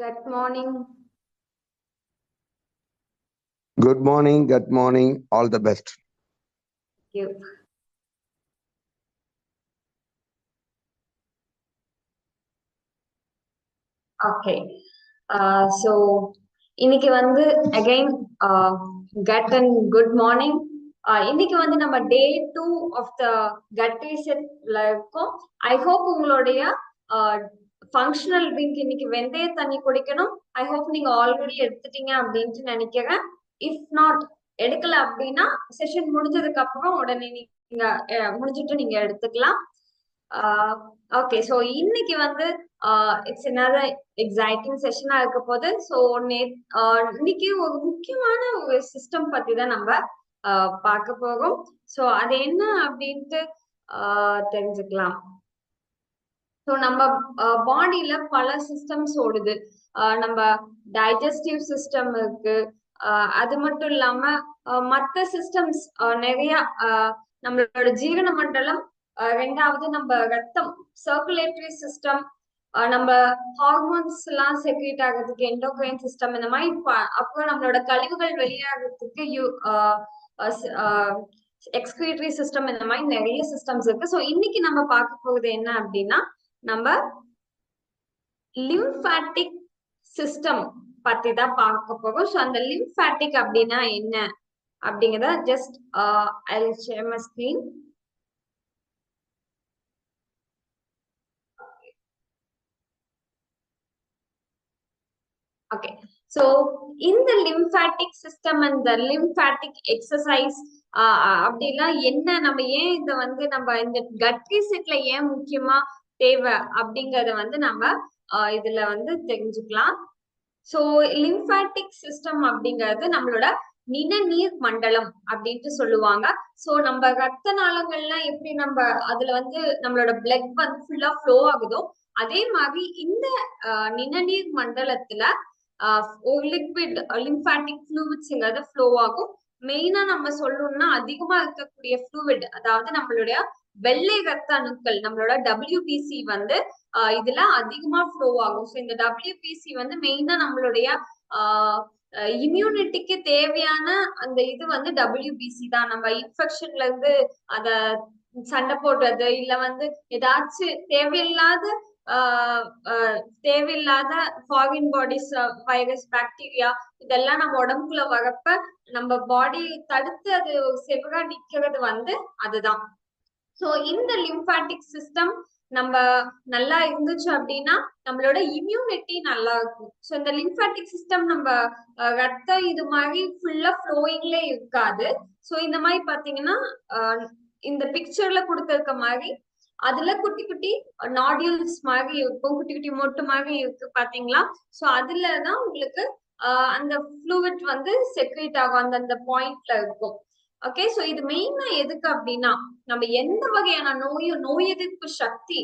Good morning. Good morning. Good morning. All the best. Thank you. Okay. So இன்னைக்கு வந்து again gut and good morning. இன்னைக்கு வந்து நம்ம day 2 of the gut resetல இருக்கோம். I hope உங்களுடைய functional drink இன்னைக்கு வெந்தய தண்ணி குடிக்கணும். ஐ ஹோப் நீங்க ஆல்ரெடி எடுத்துட்டீங்க அப்படின்ட்டு நினைக்கிறேன். இஃப் நாட் எடுக்கல அப்படின்னா செஷன் முடிஞ்சதுக்கு அப்புறம் உடனே நீங்க முடிஞ்சிட்டு நீங்க எடுத்துக்கலாம். ஓகே, ஸோ இன்னைக்கு வந்து இட்ஸ் another எக்ஸைட்டிங் செஷனா இருக்க போது. ஸோ இன்னைக்கு ஒரு முக்கியமான ஒரு சிஸ்டம் பத்தி தான் நம்ம பார்க்க போறோம். ஸோ அது என்ன அப்படின்ட்டு தெரிஞ்சுக்கலாம். ஸோ நம்ம பாடியில பல சிஸ்டம்ஸ் ஓடுது. நம்ம டைஜஸ்டிவ் சிஸ்டம் இருக்கு. அது மட்டும் இல்லாம மற்ற சிஸ்டம்ஸ் நிறைய நம்மளோட ஜீரண மண்டலம், ரெண்டாவது நம்ம ரத்தம் சர்க்குலேட்டரி சிஸ்டம், நம்ம ஹார்மோன்ஸ் எல்லாம் செக்ரேட் ஆகிறதுக்கு எண்டோக்ரைன் சிஸ்டம், இந்த மாதிரி அப்புறம் நம்மளோட கழிவுகள் வெளியாகிறதுக்கு எக்ஸ்கிரீட்டரி சிஸ்டம், இந்த மாதிரி நிறைய சிஸ்டம்ஸ் இருக்கு. ஸோ இன்னைக்கு நம்ம பார்க்க போகுது என்ன அப்படின்னா நம்ம லிம்பாட்டிக் சிஸ்டம் பத்தி தான் பார்க்க போறோம். ஸோ அந்த லிம்பாட்டிக் அப்படின்னா என்ன அப்படிங்கிறத just I will share my screen. Okay, so இந்த lymphatic system and lymphatic exercise அப்படிலாம் என்ன, நம்ம ஏன் இதை வந்து நம்ம இந்த கட் ரீசெட்ல ஏன் முக்கியமா தேவை அப்படிங்கறத வந்து நம்ம இதுல வந்து தெரிஞ்சுக்கலாம். ஸோ லிம்பாட்டிக் சிஸ்டம் அப்படிங்கிறது நம்மளோட நிணநீர் மண்டலம் அப்படின்ட்டு சொல்லுவாங்க. ஸோ நம்ம ரத்த நாளங்கள்லாம் எப்படி நம்ம அதுல வந்து நம்மளோட பிளட் வந்து ஃபுல்லா ஃப்ளோ ஆகுதோ, அதே மாதிரி இந்த நிணநீர் மண்டலத்துல ஒரு லிக்விட் லிம்பாட்டிக் ஃப்ளூயிட்ஸ்ங்கிறது ஃப்ளோ ஆகும். மெயினா நம்ம சொல்லணும்னா அதிகமா இருக்கக்கூடிய ஃப்ளூயிட், அதாவது நம்மளுடைய வெள்ளை ரத்த அணுக்கள், நம்மளோட WBC வந்து இதுல அதிகமா ஃப்ளோ ஆகும். ஸோ இந்த WBC வந்து மெயினா நம்மளுடைய இம்யூனிட்டிக்கு தேவையான அந்த இது வந்து WBC தான். நம்ம இன்ஃபெக்ஷன்ல இருந்து அத சண்டை போடுறது, இல்ல வந்து ஏதாச்சும் தேவையில்லாத ஃபாரின் பாடிஸ், வைரஸ், பாக்டீரியா இதெல்லாம் நம்ம உடம்புக்குள்ள வரப்ப நம்ம பாடி தடுத்து அது செவரா நிக்கிறது வந்து அதுதான். சோ இந்த லிம்பாட்டிக் சிஸ்டம் நம்ம நல்லா இருந்துச்சு அப்படின்னா நம்மளோட இம்யூனிட்டி நல்லா இருக்கும். ஸோ இந்த லிம்பாட்டிக் சிஸ்டம் நம்ம ரத்தம் இது மாதிரி ஃபுல்லா ஃப்ளோயிங்ல இருக்காது. ஸோ இந்த மாதிரி பாத்தீங்கன்னா இந்த பிக்சர்ல கொடுத்திருக்க மாதிரி அதுல குட்டி குட்டி நாடியூல்ஸ் மாதிரி இருக்கும், குட்டி குட்டி மொட்டு மாதிரி இருக்கு பாத்தீங்களா. ஸோ அதுலதான் உங்களுக்கு அந்த ஃப்ளூயிட் வந்து செக்ரேட் ஆகும், அந்த பாயிண்ட்ல இருக்கும். ஓகே, சோ இது மெயினா எதுக்கு அப்படின்னா நம்ம எந்த வகையான நோய் எதிர்ப்பு சக்தி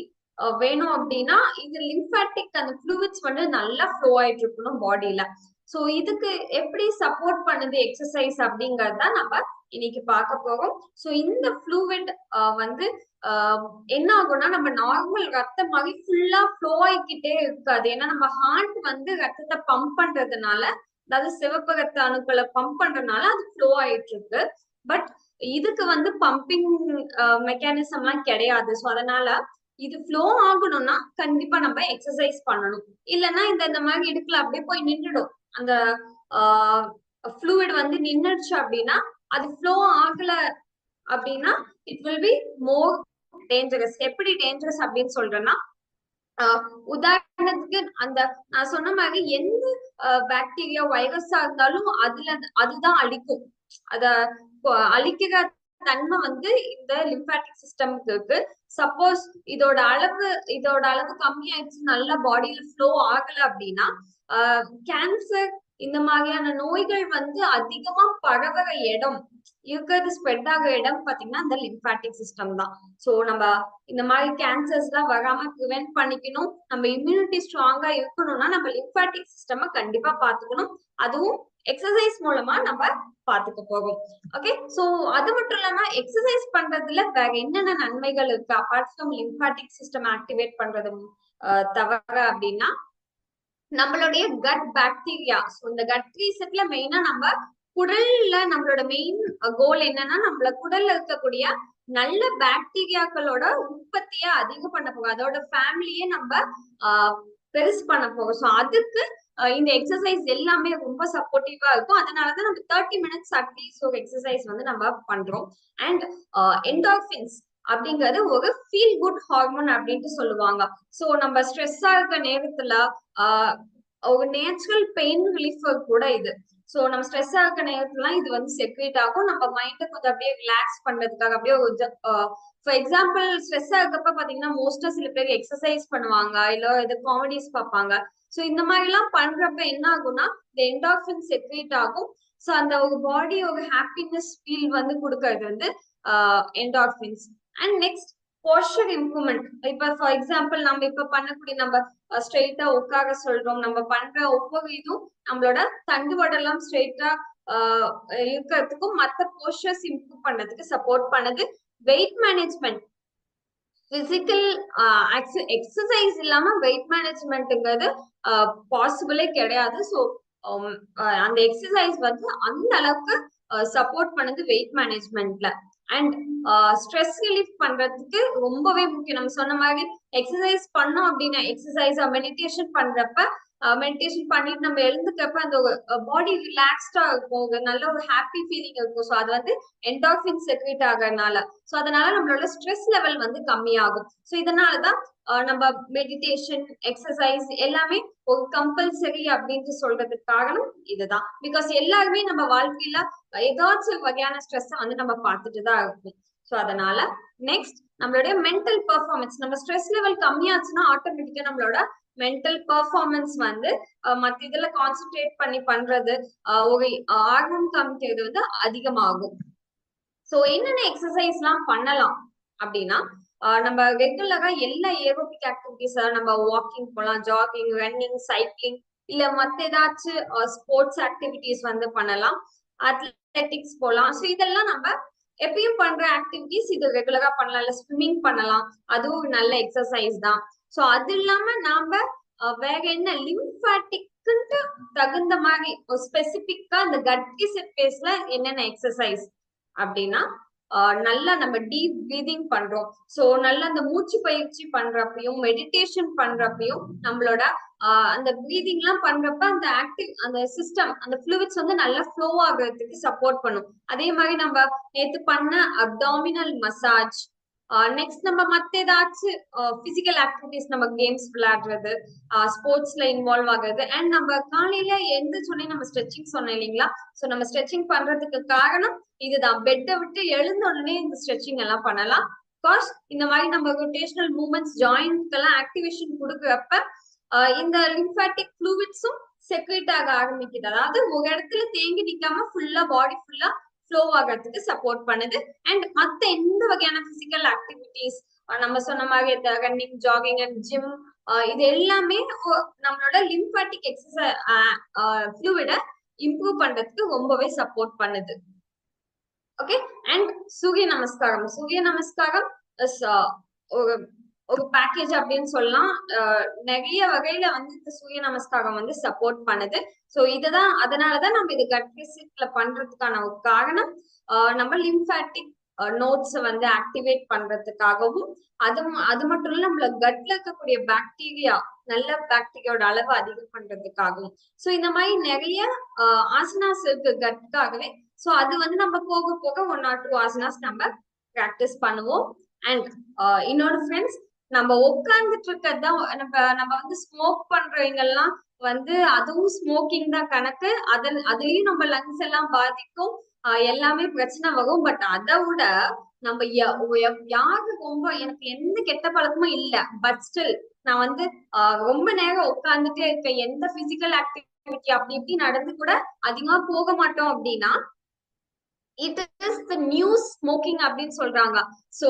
வேணும் அப்படின்னா இது லிம்பாட்டிக் அந்த ஃப்ளூயிட்ஸ் வந்து நல்லா ஃப்ளோ ஆயிட்டு இருக்கணும் பாடியில. சோ இதுக்கு எப்படி சப்போர்ட் பண்ணுது எக்ஸசைஸ் அப்படிங்கறத நம்ம இன்னைக்கு பார்க்க போறோம். சோ இந்த ஃப்ளூயிட் வந்து என்ன ஆகும்னா நம்ம நார்மல் ரத்தம் மாதிரி ஃபுல்லா ஃப்ளோ ஆகிக்கிட்டே இருக்காது. ஏன்னா நம்ம ஹார்ட் வந்து ரத்தத்தை பம்ப் பண்றதுனால, அதாவது சிவப்பு ரத்த அணுக்களை பம்ப் பண்றதுனால அது ஃப்ளோ ஆயிட்டு இருக்கு. பட் இதுக்கு வந்து பம்பிங் மெக்கானிசம் எல்லாம் கிடையாது. ஸோ அதனால இது ஃப்ளோ ஆகணும்னா கண்டிப்பா நம்ம எக்ஸசைஸ் பண்ணணும். இல்லைன்னா இந்த மாதிரி இடுப்புல அப்படியே போய் நின்றுடும். அந்த ஃப்ளூயிட் வந்து நின்றுச்சு அப்படின்னா அது ஃப்ளோ ஆகல அப்படின்னா it will be more dangerous. எப்படி டேஞ்சரஸ் அப்படின்னு சொல்றேன்னா, உதாரணத்துக்கு அந்த நான் சொன்ன மாதிரி எந்த பாக்டீரியா வைரஸா இருந்தாலும் அதுதான் அழிக்கும். அத அழிக்கிற தன்மை வந்து இந்த லிம்பாட்டிக் சிஸ்டம்க்கு இருக்கு. சப்போஸ் இதோட அளவு கம்மியாயிடுச்சு, நல்லா பாடியில ஃப்ளோ ஆகல அப்படின்னா கேன்சர் இந்த மாதிரியான நோய்கள் வந்து அதிகமா பரவற இடம் இருக்கிறது, ஸ்ப்ரெட் ஆகிற இடம் பாத்தீங்கன்னா இந்த லிம்பாட்டிக் சிஸ்டம் தான். சோ நம்ம இந்த மாதிரி கேன்சர்ஸ் எல்லாம் வராம ப்ரிவென்ட் பண்ணிக்கணும், நம்ம இம்யூனிட்டி ஸ்ட்ராங்கா இருக்கணும்னா நம்ம லிம்பாட்டிக் சிஸ்டம் கண்டிப்பா பாத்துக்கணும். அதுவும் எக்ஸசைஸ் மூலமா நம்ம பாத்துக்க போகும். ஓகே, சோ அது மட்டும் இல்லாம எக்ஸசைஸ் பண்றதுல வேற என்னென்ன நன்மைகள் இருக்கு apart from lymphatic system activate பண்றது தவிர அப்படின்னா, நம்மளுடைய கட் பாக்டீரியா. ஸோ இந்த கட் ரீசெட்ல மெயினா நம்ம குடல்ல நம்மளோட மெயின் கோல் என்னன்னா நம்மள குடல்ல இருக்கக்கூடிய நல்ல பாக்டீரியாக்களோட உற்பத்தியை அதிகம் பண்ண போகும், அதோட ஃபேமிலியே நம்ம பெருசு பண்ண போகும். ஸோ அதுக்கு இந்த எக்ஸசைஸ் எல்லாமே ரொம்ப சப்போர்ட்டிவா இருக்கும். அதனாலதான் நம்ம 30 மினிட்ஸ் அட்லீஸ்ட் ஒரு எக்ஸசைஸ் வந்து நம்ம பண்றோம். அண்ட் என்டார்பின்ஸ் அப்படிங்கிறது ஒரு ஃபீல் குட் ஹார்மோன் அப்படின்ட்டு சொல்லுவாங்க. சோ நம்ம ஸ்ட்ரெஸ்ஸா இருக்க நேரத்துல ஒரு நேச்சுரல் பெயின் ரிலீஃப் கூட இது. சோ நம்ம ஸ்ட்ரெஸ்ஸா இருக்க நேரத்துல இது வந்து செக்ரேட் ஆகும், நம்ம மைண்டை கொஞ்சம் அப்படியே ரிலாக்ஸ் பண்றதுக்காக. அப்படியே ஃபார் எக்ஸாம்பிள் ஸ்ட்ரெஸ்ஸா இருக்கப்ப பாத்தீங்கன்னா மோஸ்டா சில பேர் எக்ஸசைஸ் பண்ணுவாங்க, இல்ல இது காமெடிஸ் பார்ப்பாங்க. சோ இந்த மாதிரி எல்லாம் பண்றப்ப என்ன ஆகும்னா இந்த என்டார்பின் செக்ரேட் ஆகும். சோ அந்த ஒரு பாடி ஒரு ஹாப்பினஸ் ஃபீல் வந்து கொடுக்கறது வந்து endorphins. And next posture improvement. இப்ப ஃபார் எக்ஸாம்பிள் நம்ம இப்ப பண்ணக்கூடிய நம்ம ஸ்ட்ரெயிட்டா உட்கார சொல்றோம், நம்ம பண்ற ஒவ்வொரு இதுவும் நம்மளோட தண்டுவடெல்லாம் ஸ்ட்ரெயிட்டா இருக்கிறதுக்கும் மத்த போஸ்டர்ஸ் இம்ப்ரூவ் பண்றதுக்கு சப்போர்ட் பண்ணுது. வெயிட் மேனேஜ்மெண்ட், பிசிக்கல் எக்ஸசைஸ் இல்லாம வெயிட் மேனேஜ்மெண்ட்ங்கிறது பாசிபிளே கிடையாது. ஸோ அந்த எக்ஸசைஸ் வந்து அந்த அளவுக்கு சப்போர்ட் பண்ணுது வெயிட் மேனேஜ்மெண்ட்ல. அண்ட் ஸ்ட்ரெஸ் ரிலீஃப் பண்றதுக்கு ரொம்பவே முக்கியம். நம்ம சொன்ன மாதிரி எக்ஸசைஸ் பண்ணோம் அப்படின்னா, எக்ஸசைஸ் மெடிடேஷன் பண்றப்ப மெடிடேஷன் பண்ணிட்டு நம்ம எழுந்துக்கிறப்ப அந்த பாடி ரிலாக்ஸ்டா இருக்கும், நல்ல ஒரு ஹாப்பி ஃபீலிங் இருக்கும். ஸோ அது வந்து என்டார்பின் செக்ரேட் ஆகறதுனால, ஸோ அதனால நம்மளோட ஸ்ட்ரெஸ் லெவல் வந்து கம்மியாகும். ஸோ இதனாலதான் நம்ம மெடிடேஷன் எக்ஸசைஸ் எல்லாமே ஒரு கம்பல்சரி அப்படின்ட்டு சொல்றதுக்கு காரணம் இதுதான். பிகாஸ் எல்லாருமே நம்ம வாழ்க்கையில ஏதாச்சும் வகையான ஸ்ட்ரெஸ் வந்து நம்ம பார்த்துட்டு தான் இருக்கும். ஸோ அதனால நெக்ஸ்ட் நம்மளுடைய மென்டல் பெர்ஃபார்மன்ஸ். நம்ம ஸ்ட்ரெஸ் லெவல் கம்மியாச்சுன்னா ஆட்டோமேட்டிக்கா நம்மளோட மென்டல் பெர்ஃபார்மன்ஸ் வந்து மத்த இதுல கான்சென்ட்ரேட் பண்ணி பண்றது, ஒரு ஆர்வம் காமிக்கிறது வந்து அதிகமாகும். சோ என்னென்ன எக்ஸசைஸ் எல்லாம் பண்ணலாம் அப்படின்னா, நம்ம ரெகுலரா எல்லா ஏரோபிக் ஆக்டிவிட்டிஸ், நம்ம வாக்கிங் போகலாம், ஜாகிங், ரன்னிங், சைக்கிளிங், இல்ல மத்த ஏதாச்சும் ஸ்போர்ட்ஸ் ஆக்டிவிட்டிஸ் வந்து பண்ணலாம், அத்லெட்டிக்ஸ் போகலாம். ஸோ இதெல்லாம் நம்ம எப்பயும் பண்ற ஆக்டிவிட்டிஸ், இது ரெகுலரா பண்ணலாம். இல்ல ஸ்விம்மிங் பண்ணலாம், அதுவும் ஒரு நல்ல எக்ஸசைஸ் தான். சோ அது இல்லாம நாம வேற என்ன லிம்பாட்டிக்கு தகுந்த மாதிரி ஸ்பெசிபிக்கா இந்த கட் ரீசெட் பேஸ்ல என்னென்ன எக்ஸசைஸ் அப்படின்னா, நல்லா நம்ம டீப் பிரீதிங் பண்றோம். சோ நல்லா அந்த மூச்சு பயிற்சி பண்றப்பையும் மெடிடேஷன் பண்றப்பையும் நம்மளோட அந்த பிரீதிங் எல்லாம் பண்றப்ப அந்த அந்த சிஸ்டம், அந்த ஃப்ளூயிட்ஸ் வந்து நல்லா ஃப்ளோ ஆகுறதுக்கு சப்போர்ட் பண்ணும். அதே மாதிரி நம்ம நேத்து பண்ண அப்டாமினல் மசாஜ், நெக்ஸ்ட் நம்ம மத்த ஏதாச்சும் பிசிக்கல் ஆக்டிவிட்டிஸ், நம்ம கேம்ஸ் விளையாடுறது, ஸ்போர்ட்ஸ்ல இன்வால்வ் ஆகுறது. அண்ட் நம்ம காலையில எந்த சொன்னே நம்ம ஸ்ட்ரெச்சிங் சொன்னோம் இல்லைங்களா? சோ நம்ம ஸ்ட்ரெச்சிங் பண்றதுக்கு காரணம் இதுதான். பெட்டை விட்டு எழுந்த உடனே இந்த ஸ்ட்ரெச்சிங் எல்லாம் பண்ணலாம். பிகாஸ் இந்த மாதிரி நம்ம ரொட்டேஷனல் மூவ்மெண்ட்ஸ் ஜாயின்ட்க்கு எல்லாம் ஆக்டிவேஷன் கொடுக்குறப்ப இந்த லிம்பாட்டிக் ஃப்ளூயிட்ஸும் செக்ரேட் ஆக ஆரம்பிக்குது. அதாவது ஒரு இடத்துல தேங்கி நிக்காம ஃபுல்லா பாடி ஃபுல்லா ஃப்ளோ ஆகிறதுக்கு சப்போர்ட் பண்ணுது. அண்ட் மத்த எந்த வகையான பிசிக்கல் ஆக்டிவிட்டிஸ், நம்ம சொன்ன மாதிரி ரன்னிங், ஜாகிங் அண்ட் ஜிம், இது எல்லாமே நம்மளோட லிம்பாட்டிக் எக்ஸசைஸ் ஃப்ளூயிட இம்ப்ரூவ் பண்றதுக்கு ரொம்பவே சப்போர்ட் பண்ணுது. ஓகே. அண்ட் சூரிய நமஸ்காரம். சூரிய நமஸ்காரம் ஒரு பேக்கேஜ் அப்படின்னு சொல்லலாம். நிறைய வகையில வந்து இந்த சூரிய நமஸ்காரம் வந்து சப்போர்ட் பண்ணுது. சோ இதுதான், அதனாலதான் நம்ம இது கட் ரீசெட்ல பண்றதுக்கான ஒரு காரணம். நம்ம லிம்பாட்டிக் நோட்ஸ் வந்து ஆக்டிவேட் பண்றதுக்காகவும், அது மட்டும் இல்ல நம்மள கட்ல இருக்கக்கூடிய பாக்டீரியா, நல்ல பாக்டீரியாவோட அளவு அதிகம் பண்றதுக்காகவும். சோ இந்த மாதிரி நிறைய ஆசனாஸ் இருக்கு கட்காகவே. சோ அது வந்து நம்ம போக போக 1 or 2 ஆசனாஸ் நம்ம பிராக்டிஸ் பண்ணுவோம். அண்ட் இன்னொரு ஃப்ரெண்ட்ஸ், நம்ம உட்கார்ந்துட்டு இருக்கிறதுதான் நம்ம வந்து ஸ்மோக் பண்றவங்க எல்லாம் வந்து அதுவும் ஸ்மோக்கிங் தான் கணக்கு. அதுலயும் நம்ம லங்ஸ் எல்லாம் பாதிக்கும், எல்லாமே பிரச்சனை வரும். பட் அதை விட நம்ம யாரு ரொம்ப, எனக்கு எந்த கெட்ட பழக்கமும் இல்ல, பட் ஸ்டில் நான் வந்து ரொம்ப நேரம் உட்கார்ந்துட்டே இருக்க, எந்த பிசிக்கல் ஆக்டிவிட்டி அப்படி இப்படி நடந்து கூட அதிகமா போக மாட்டோம் அப்படின்னா it is the new smoking அப்படின்னு சொல்றாங்க. சோ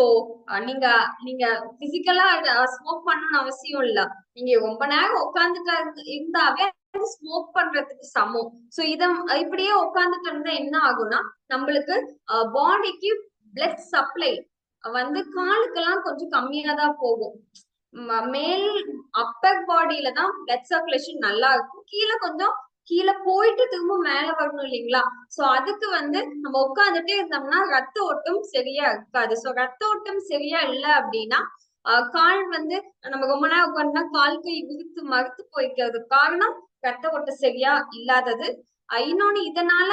நீங்க பிசிக்கலா ஸ்மோக் பண்ணணும்னு அவசியம் இல்ல, நீங்க ரொம்ப நேரம் உட்கார்ந்துட்டு இருந்தாவே ஸ்மோக் பண்றதுக்கு சமம். சோ இப்படியே உட்கார்ந்துட்டு இருந்தா என்ன ஆகும்னா, நம்மளுக்கு பாடிக்கு பிளட் சப்ளை வந்து காலுக்கெல்லாம் கொஞ்சம் கம்மியா தான் போகும். மேல் அப்பர் பாடியில தான் பிளட் சர்க்குலேஷன் நல்லா இருக்கும். கீழே போயிட்டு திரும்ப மேல வரணும் இல்லைங்களா? சோ அதுக்கு நம்ம உட்கார்ந்துட்டே இருந்தோம்னா ரத்த ஓட்டம் சரியா இருக்காது. சோ ரத்த ஓட்டம் சரியா இல்ல அப்படின்னா கால் நம்ம ரொம்ப நேரம் உட்கார்ந்தா கால் கை விரித்து மறுத்து போய்க்கிறது காரணம் ரத்த ஓட்டம் சரியா இல்லாதது. இன்னொன்னு இதனால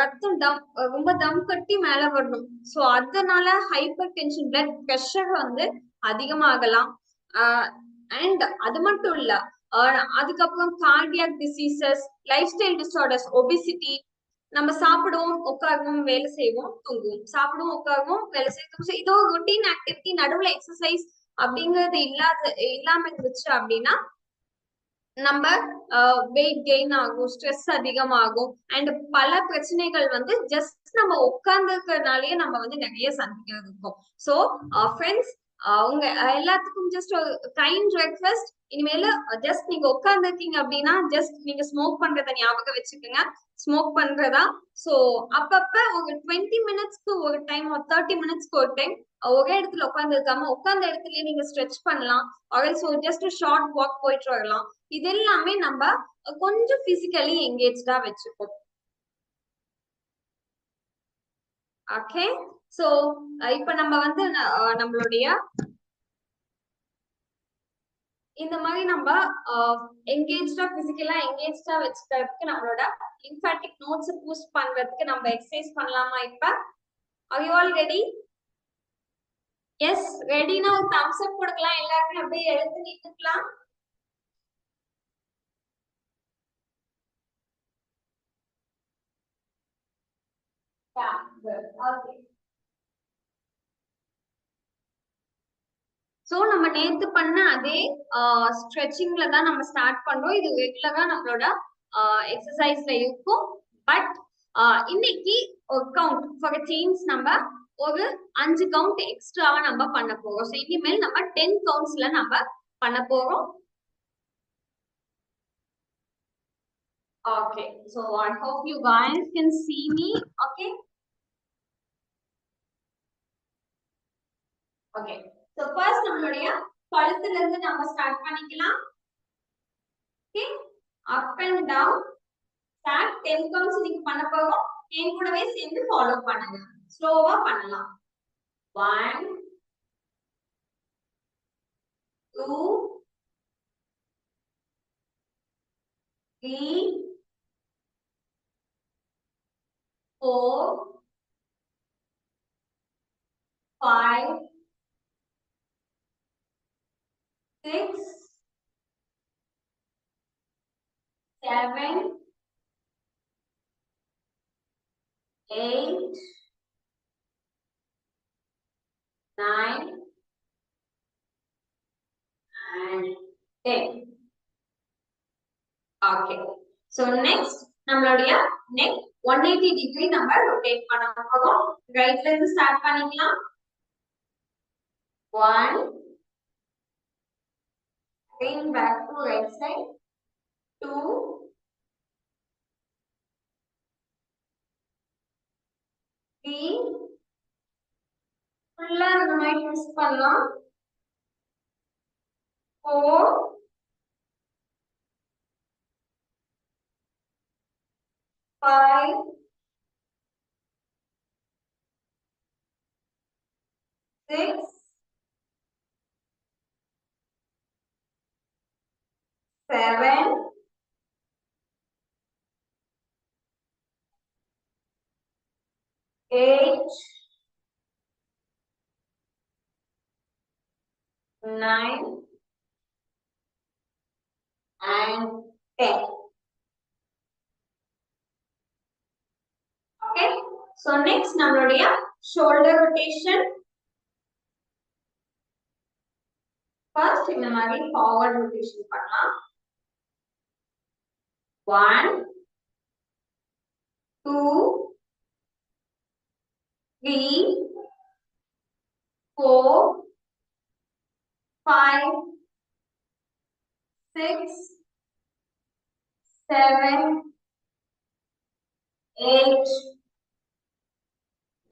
ரத்தம் ரொம்ப தம் கட்டி மேல வரணும். சோ அதனால ஹைப்பர் டென்ஷன் பிளட் பிரஷர் அதிகமாகலாம். அண்ட் அது மட்டும் இல்ல, அதுக்கப்புறம் cardiac diseases, life style disorders, obesity. நம்ம சாப்பிடுவோம், உட்காருவோம், வேலை செய்வோம், தூங்குவோம், சாப்பிடுவோம், உட்காருவோம், வேலை செய்வோம். இதோ ரொட்டீன் ஆக்டிவிட்டி, நடுவுல எக்ஸசைஸ் அப்படிங்கறது இல்லாம இருந்துச்சு அப்படின்னா நம்ம வெயிட் கெயின் ஆகும், ஸ்ட்ரெஸ் அதிகமாகும், அண்ட் பல பிரச்சனைகள் ஜஸ்ட் நம்ம உட்கார்ந்து இருக்கிறதுனாலயே நம்ம நிறைய சந்திக்கிறது இருக்கும். சோ ஃப்ரெண்ட்ஸ், உங்க எல்லாத்துக்கும் ஜஸ்ட் ஒரு கைண்ட் ரெக்வெஸ்ட். இனிமேல ஜஸ்ட் நீங்க உட்கார்ந்து இருக்கீங்க அப்படின்னா ஜஸ்ட் நீங்க ஸ்மோக் பண்றத ஞாபகம் வச்சுக்கோங்க. ஸ்மோக் பண்றதா சோ அப்பப்ப ஒரு 20 மினிட்ஸ்க்கு ஒரு டைம், ஒரு 30 மினிட்ஸ்க்கு ஒரு டைம் ஒரே இடத்துல உட்கார்ந்து இருக்காம உட்கார்ந்த இடத்துலயே நீங்க ஸ்ட்ரெச் பண்ணலாம். ஜஸ்ட் ஷார்ட் வாக் போயிட்டு வரலாம். இது எல்லாமே நம்ம கொஞ்சம் பிசிக்கலி எங்கேஜ்டா வச்சுப்போம். ஓகே, சோ இப்ப நம்ம நம்மளுடைய இந்த மாதிரி நம்ம எங்கேஜ்டா பிசிக்கலா எங்கேஜ்டா வச்சுக்கிறதுக்கு நம்மளோட லிம்பாட்டிக் நோட்ஸ் பூஸ்ட் பண்றதுக்கு நம்ம எக்ஸசைஸ் பண்ணலாமா? இப்ப are you all ready? Yes, ரெடினா ஒரு தம்ஸ் அப் கொடுக்கலாம். எல்லாருமே அப்படியே எழுந்து நின்னுக்கலாம். Okay. சோ நம்ம நேத்து பண்ண அதே ஸ்ட்ரெச்சிங்ல தான் நம்ம ஸ்டார்ட் பண்றோம். இது ரெகுலரா நம்மளோட எக்ஸசைஸ்ல இருக்கும். பட் இன்னைக்கு ஒரு கவுண்ட் ஃபார் சேஞ்ச் நம்ம ஒரு 5 கவுண்ட் எக்ஸ்ட்ராவா நம்ம பண்ண போறோம். சோ இனிமேல் நம்ம 10 கவுண்ட்ஸ்ல நம்ம பண்ண போறோம். Okay, so I hope you guys can see me. Okay. Okay. So first நம்மளுடைய கழுத்துல இருந்து நம்ம ஸ்டார்ட் பண்ணிக்கலாம். Okay. Up and down. Start 10 counts நீங்க பண்ண போறோம். என் கூடவே சேர்ந்து ஃபாலோ பண்ணுங்க. ஸ்லோவா பண்ணலாம். 1 2 3 4 5 6 7 8 9 and 10. Okay. So next நம்மளுடைய neck 180 degree நம்ம rotate பண்ண போறோம். ரைட்ல இருந்து ஸ்டார்ட் பண்ணிக்கலாம். 1 again back to right side. 2 3 ஃபுல்லா இந்த மாதிரி ட்விஸ்ட் பண்ணலாம். 4 5 6 7 8 9 and 10. Okay. So next நம்மளுடைய shoulder rotation. First இந்த மாதிரி forward rotation பண்ணலாம். 1 2 3 4 5 6 7 8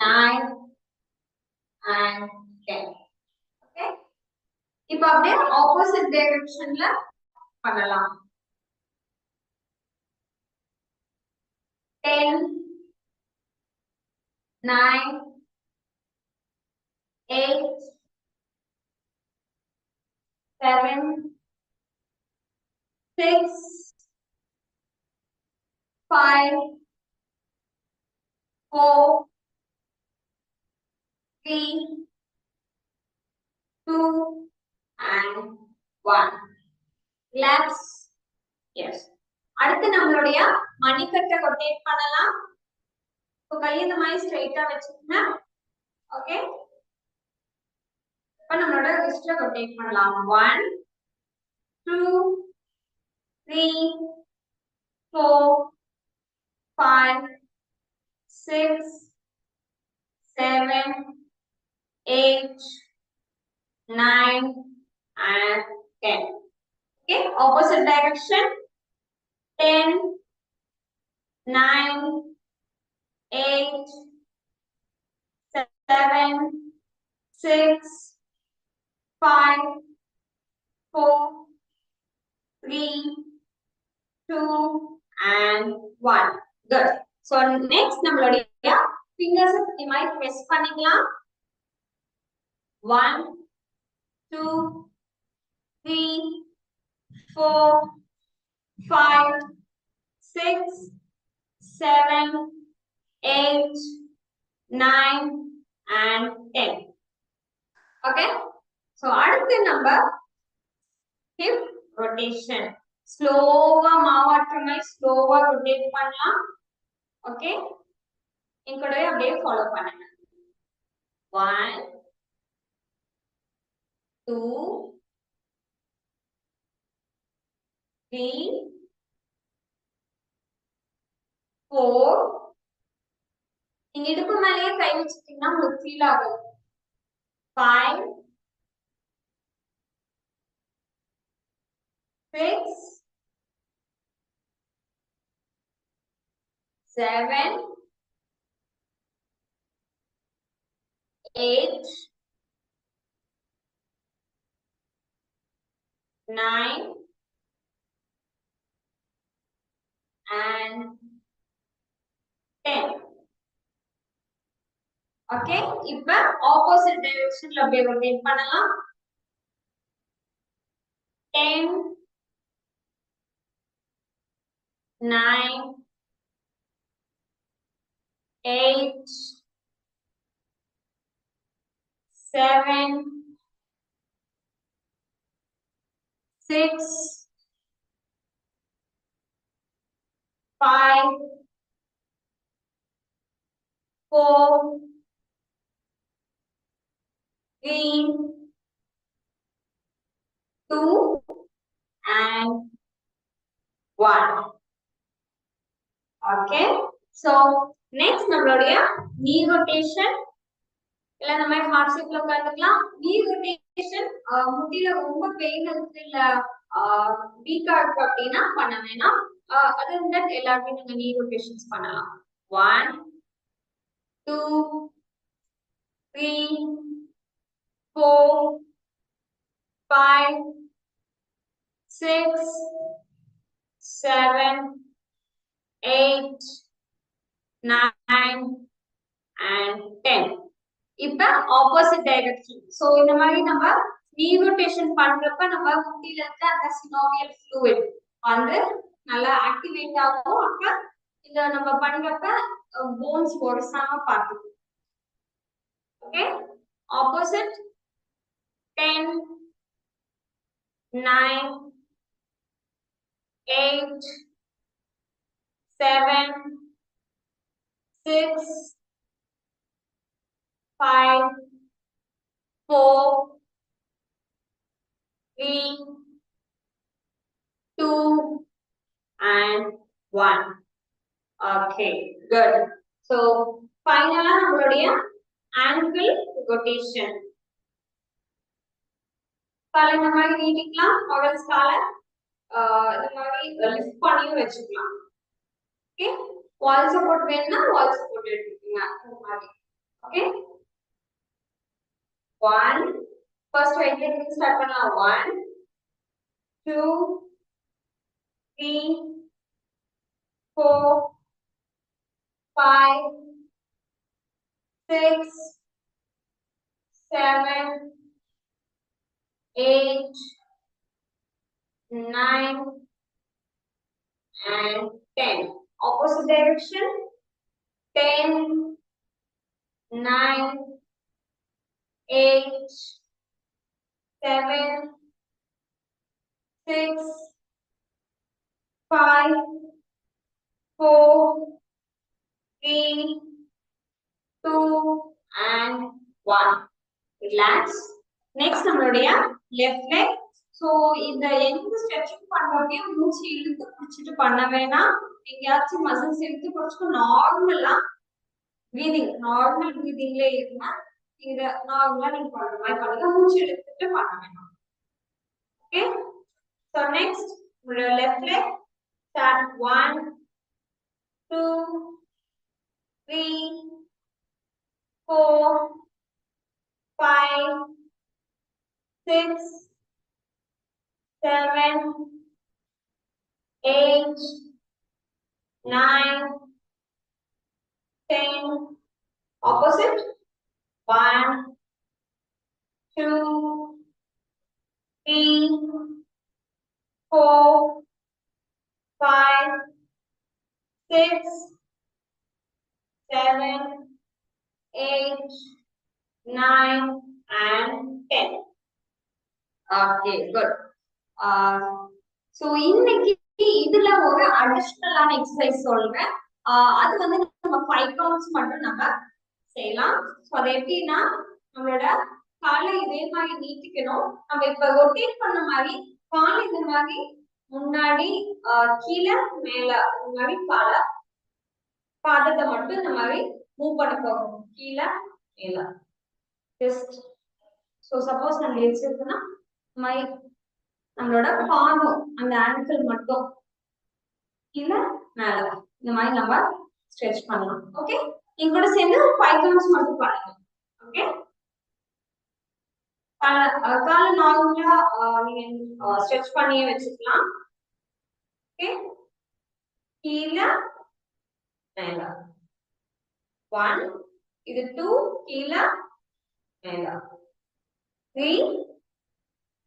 9 and 10. Okay. இப்ப அப்படியே ஆப்போசிட் டைரக்ஷன்ல பண்ணலாம். 10 9 8 7 6 5 4 3 2 and 1. Relax. Yes. அடுத்து நம்மளுடைய மணிக்கட்டை ரொட்டேட் பண்ணலாம். இப்போ கை இந்த மாதிரி ஸ்ட்ரைட்டா வச்சுக்கோங்க. ஓகே, இப்போ நம்மளோட ரிஸ்ட ரொட்டேட் பண்ணலாம். 1 2 3 4 5 6 7 8 9 and 10. Okay, opposite direction. 10 9 8 7 6 5 4 3 2 and 1. Good. So next நம்மளுடைய fingers இந்த மாதிரி press பண்ணிக்கலாம். 1 2 3 4 5 6 7 8 9 and 10. Okay, so அடுத்து நம்ம hip rotation. ஸ்லோவா மாவாட்டமே ஸ்லோவா ரொட்டேட் பண்ணலாம். ஓகே, என்கூட அப்படியே ஃபாலோ பண்ணுங்க. 1 2 3 4. நீங்க இடுப்பு மேலேயே கை வச்சுட்டீங்கன்னா உங்களுக்கு ஃபீல் ஆகும். 5 6 7 8 9 and 10. ஓகே, இப்ப ஆப்போசிட் டைரக்ஷன்ல அப்படியே ரொட்டேட் பண்ணலாம். 10 9 8 7 6 5 4 3 2 and 1. Okay, so next நம்மளுடைய knee rotation. இல்ல நம்ம ஹார்ட் ஷேப்ல உட்கார்ந்துக்கலாம். knee rotation முட்டில ரொம்ப பெயின் இருக்கு இல்ல வீக்கா இருக்கு அப்படின்னா பண்ண வேணாம். அது தட் எல்லாருமே நீங்க knee rotations பண்ணலாம். 1 2 3 4 5 6 7 8 9 and 10. இப்ப ஆப்போசிட் டைரக்ஷன். சோ இந்த மாதிரி நம்ம knee rotation பண்றப்ப நம்ம முட்டில இருந்து அந்த synovial fluid வந்து நல்லா ஆக்டிவேட் ஆகும். அப்ப இந்த நம்ம பண்றப்ப போன்ஸ் உடைசாம பார்த்துக்கணும். Okay, opposite 10 9 8 7 6 5 4 3 2 and 1. Okay, good. So finally நம்மளுடைய ankle rotation. காலை இந்த மாதிரி நீட்டிக்கலாம். ஆர்டர்ஸ் காலை இந்த மாதிரி லிஃப்ட் பண்ணியும் வச்சுக்கலாம். ஓகே, வால் சப்போர்ட் வேணும்னா வால் சப்போர்ட் எடுத்துக்கோங்க இந்த மாதிரி. ஓகே, 1 First weighted start பண்ணலாம். 1 2 3 4 5 6 7 8 9 and 10. Opposite direction 10 9 8 7 6 5 4 3 2 and 1. Relax. Next நம்மளுடைய left leg. So இந்த எந்த stretching பண்றப்பையும் மூச்சு இழுத்து பிடிச்சிட்டு பண்ண வேணாம். எங்கயாச்சும் மசில்ஸ் இழுத்து பிடிச்சிட்டு நார்மலா breathingல இருங்க. இத நார்மலா நீங்க பண்ற மாதிரி பண்ணுங்க. மூச்சு இழுத்துட்டு பண்ண வேணாம். Okay? So next நம்மளுடைய left leg. Start 1 2 3 4 5 6 7 8 9 10. Opposite 1 2 3 4 5 6 7 8 9 and 10. Okay, good. So இன்னைக்கு இதுல ஒரு அடிஷனலான எக்ஸசைஸ் சொல்றேன். அது வந்து நம்ம 5 counts மட்டும் நம்ம செய்யலாம். சோ அது எப்படின்னா நம்மளோட காலை இதே மாதிரி நீட்டிக்கணும். நம்ம இப்ப ரொட்டேட் பண்ண மாதிரி காலை இந்த மாதிரி முன்னாடி கீழே மேல முன்னாடி பாதத்தை மட்டும் இந்த மாதிரி மூவ் பண்ண போகணும். கீழே மேல ஜஸ்ட். சோ சப்போஸ் நம்ம வச்சிருக்கோம்னா நம்மளோட பாதம் அந்த ஆங்கிள் மட்டும் கீழே மேல இந்த மாதிரி நம்ம ஸ்ட்ரெச் பண்ணலாம். ஓகே, நீங்க கூட சேர்ந்து 5 counts மட்டும் பண்ணுங்க. ஓகே, கால நார்மலா நீங்க ஸ்ட்ரெச் பண்ணியே வச்சுக்கலாம். ஓகே, கீழே மேல 1, இது 2, கீழே மேல 3,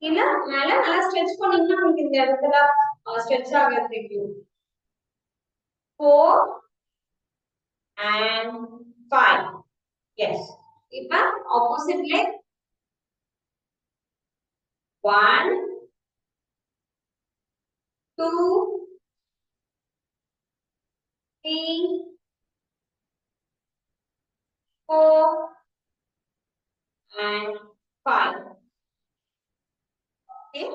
கீழே மேல. நல்லா ஸ்ட்ரெச் பண்ணீங்கன்னா உங்களுக்கு இந்த இடத்துல ஸ்ட்ரெச் ஆகிறது தெரியும். 4 and 5. Yes. இப்ப opposite leg 1 2 3 4 and 5. Okay,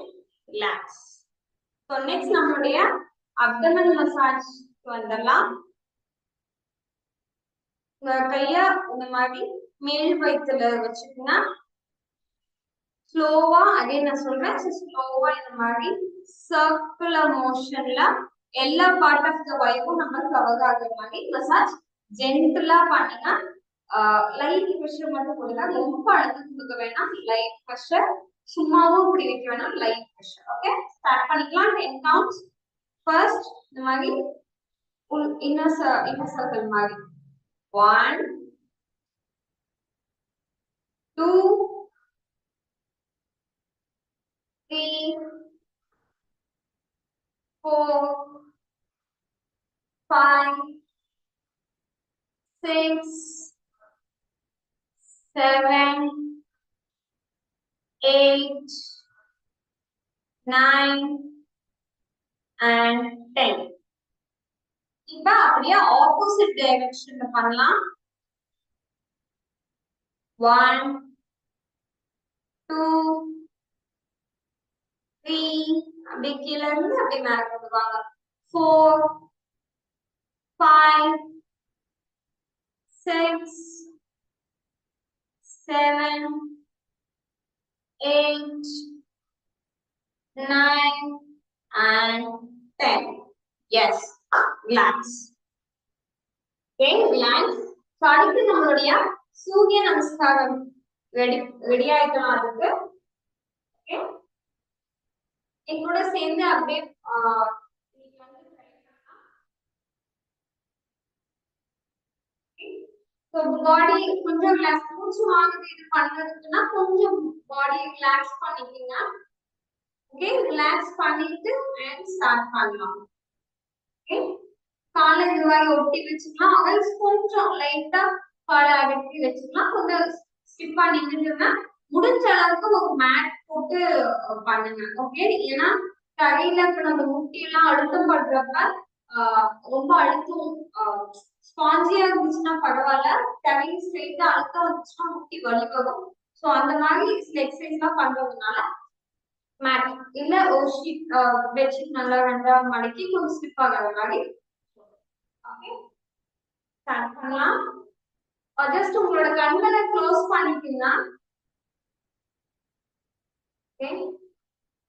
relax. So next நம்மளுடைய abdomen massage வந்துடலாம். உங்க கைய இந்த மாதிரி மேல் வயித்துல வச்சுக்கோங்க. ஸ்லோவா அகைன் நான் சொல்றேன். ஸ்லோவா இந்த மாதிரி சர்க்குலர் மோஷன்ல எல்லா பார்ட் ஆஃப் த வயிறும் நம்ம கவர் ஆகுற மாதிரி மசாஜ் ஜென்டிலா பண்ணுங்க. லைட் ப்ரெஷர் மட்டும் கொடுங்க. ரொம்ப அழுத்தம் கொடுக்க வேணாம். லைட் ப்ரெஷர், சும்மாவும் இப்படி வைக்க வேணாம். Light pressure. ஓகே, ஸ்டார்ட் பண்ணிக்கலாம். 10 counts. ஃபர்ஸ்ட் இந்த மாதிரி இன்னர் சர்க்கிள் மாதிரி 1 2 3 4 5 6 7 8 9 and 10. இப்ப அப்படியே ஆப்போசிட் டைரக்ஷன்ல பண்ணலாம். 1 2 3 அப்படியே கீழ இருந்து அப்படியே மேல கொண்டு வாங்க. 4 5 6 7 8 9 and 10. Yes, relax. Okay, relax. So அடுத்து நம்மளுடைய சூரிய நமஸ்காரம் ரெடி ஆயிக்கலாம். அதுக்கு எங்களோட சேர்ந்து அப்படியே பாடி கொஞ்சம் ரிலாக்ஸ் மூச்சு வாங்குது இது பண்றதுக்குன்னா கொஞ்சம் பாடி ரிலாக்ஸ் பண்ணிக்கீங்க. ஓகே, ரிலாக்ஸ் பண்ணிட்டு அண்ட் ஸ்டார்ட் பண்ணலாம். ஓகே, காலை இது மாதிரி ஒட்டி வச்சுக்கலாம். அவள் கொஞ்சம் லைட்டா காலை அகட்டி வச்சுக்கலாம். கொஞ்சம் ஸ்டிப்பா நின்றுட்டுன்னா முடிஞ்ச அளவுக்கு ஒரு மேட் போட்டு பண்ணுங்க. ஓகே, ஏன்னா தரையில இப்ப நம்ம முட்டி எல்லாம் அழுத்தம் பண்றப்ப ரொம்ப அழுத்தம் ஸ்பாஞ்சியா இருந்துச்சுன்னா பரவாயில்ல, தரையை ஸ்ட்ரெயிட்டா அழுத்தம் வந்துச்சுன்னா முட்டி வலி வரும். சோ அந்த மாதிரி சில எக்ஸசைஸ் எல்லாம் பண்றதுனால மேட் இல்ல ஒரு ஷீட் பெட்ஷீட் நல்லா ரெண்டா மடக்கி கொஞ்சம் ஸ்லிப் ஆகாத மாதிரி ஸ்டார்ட் பண்ணலாம். ஜஸ்ட் உங்களோட கண்களை க்ளோஸ் பண்ணிக்கீங்க. ஓகே,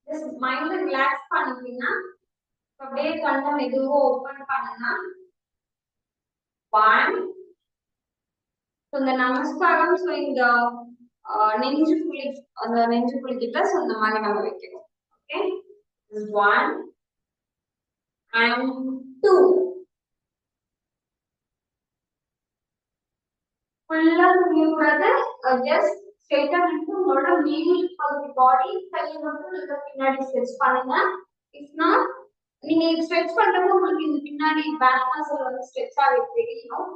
ஜஸ்ட் மைண்ட் ரிலாக்ஸ் பண்ணிக்கீங்க. அப்படியே கண்ணை மெதுவா ஓபன் பண்ணுங்க. 1 இந்த நமஸ்காரம். சோ இந்த நெஞ்சு குழி, அந்த நெஞ்சு குழிக்கிட்ட இந்த மாதிரி நம்ம வைக்கணும். ஓகே, 1 and 2 ஃபுல்லா புரியக்கூடாது. ஜஸ்ட் ஸ்ட்ரைட்டா நின்று உங்களோட மேல் பகுதி பாடி கையை மட்டும் நீங்க பின்னாடி ஸ்ட்ரெச் பண்ணுங்க. இஃப் நாட் நீங்க ஸ்ட்ரெச் பண்றப்போ உங்களுக்கு இந்த பின்னாடி பேக் மசில் வந்து ஸ்ட்ரெச் ஆகி தெரியணும்.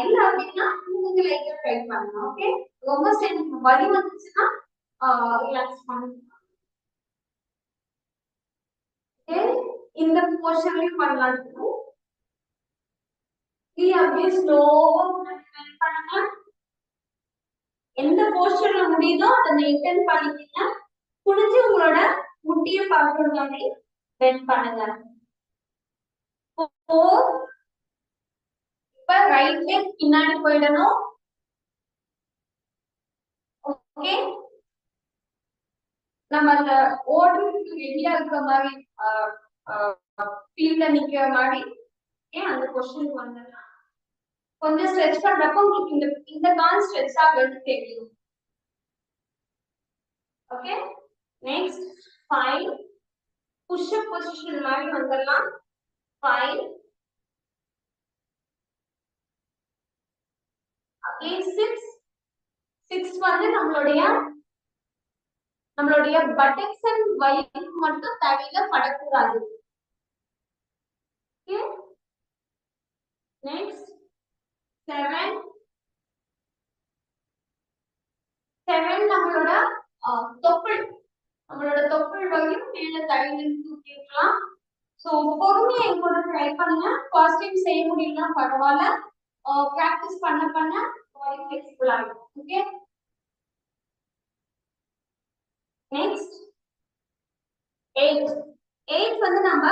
இல்ல அப்படின்னா நீங்க லைட்டா ட்ரை பண்ணுங்க. ஓகே, ரொம்ப வலி வந்துச்சுன்னா ரிலாக்ஸ் பண்ணுங்க. ஓகே, இந்த போர்ஷன்லயும் பண்ணலாம். அப்படியே ஸ்லோவா பண்ணுங்க. எந்த போஸ்டர்ல முடியுதோ அதை மெயின்டைன் பண்ணிக்கீங்க. புடிச்சு உங்களோட முட்டியை பார்க்குற மாதிரி பெண்ட் பண்ணுங்க. இப்ப ரைட் லெக் பின்னாடி போயிடணும். ஓகே, நம்ம அந்த ஓடுறதுக்கு ரெடியா இருக்கிற மாதிரி ஃபீல்ட்ல நிக்கிற மாதிரி அந்த பொசிஷனுக்கு வந்துடலாம். கொஞ்சம் ஸ்ட்ரெச் பண்றப்ப உங்களுக்கு இந்த கால் ஸ்ட்ரெச் ஆகுறது தெரியும். Okay, next 5 push up position மாதிரி வந்துடலாம். 5 again 6 வந்து நம்மளுடைய பட்டக்ஸ் அண்ட் வயிறு மட்டும் தரையில படக்கூடாது. ஓகே, நெக்ஸ்ட் 7 நம்மளோட தொப்புள் வரையும் மேல தரையில தூக்கி இருக்கலாம். சோ பொறுமையா என் கூட ட்ரை பண்ணுங்க. ஃபர்ஸ்ட் டைம் செய்ய முடியலன்னா பரவாயில்ல, பிராக்டிஸ் பண்ண பாடி ஃபிளெக்சிபிள் ஆகும். ஓகே, நெக்ஸ்ட் 8 வந்து நம்ம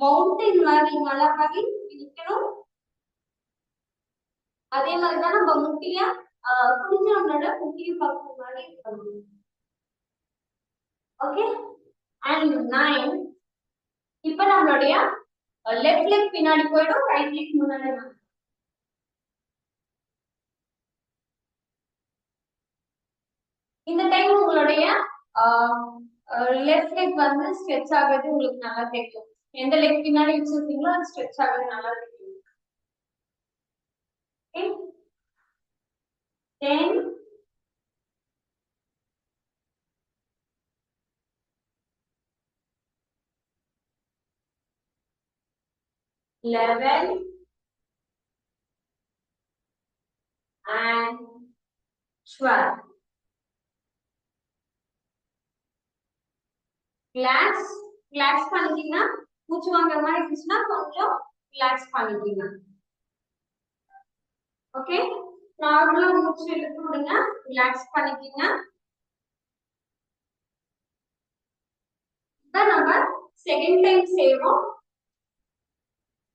மவுண்டன் மாதிரி நல்லா பண்ணி நிக்கணும். அதே மாதிரிதான் நம்ம முட்டிய குடிஞ்ச நம்மளோட முட்டியை பார்க்கும் மாதிரி இருக்கணும். ஓகே, அண்ட் 9 இப்ப நம்மளுடைய லெஃப்ட் லெக் பின்னாடி போயிடும், ரைட் லெக் முன்னாடி. இந்த டைம் உங்களுடைய லெஃப்ட் லெக் வந்து ஸ்ட்ரெச் ஆகுறது உங்களுக்கு நல்லா தெரியும். எந்த லெக் பின்னாடி வச்சிருக்கீங்களோ அது ஸ்ட்ரெச் ஆகுறது நல்லா தெரியும். Okay, 10 11 and 12. ரிலாக்ஸ் பண்ணிட்டீங்கன்னா மூச்சு வாங்குற மாதிரி இருந்துச்சுன்னா கொஞ்சம் ரிலாக்ஸ் பண்ணிட்டீங்க. ஓகே, நார்மலா மூச்சு இழுத்து விடுங்க, ரிலாக்ஸ் பண்ணிட்டீங்க. இதான் நம்ம செகண்ட் டைம் செய்வோம்.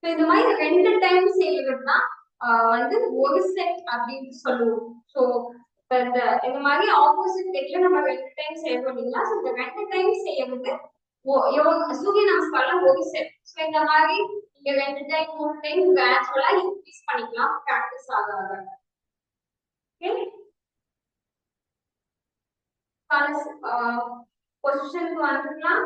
இந்த மாதிரி 2 டைம் செய்யறதுதான் வந்து ஒரு செட் அப்படின்னு சொல்லுவோம். சோ இந்த மாதிரி ஆப்போசிட் லெக்ல நம்ம 2 டைம் செய்யறோம் இல்லைங்களா? சோ இந்த 2 டைம் செய்யறது சூரிய நமஸ்காரம் ஒரு செட். சோ இந்த மாதிரி நீங்க 2 டைம் 3 டைம் கிராஜுவலா இன்க்ரீஸ் பண்ணிக்கலாம் பிராக்டிஸ் ஆக ஆக. ஓகே, பொசிஷனுக்கு வந்துடலாம்.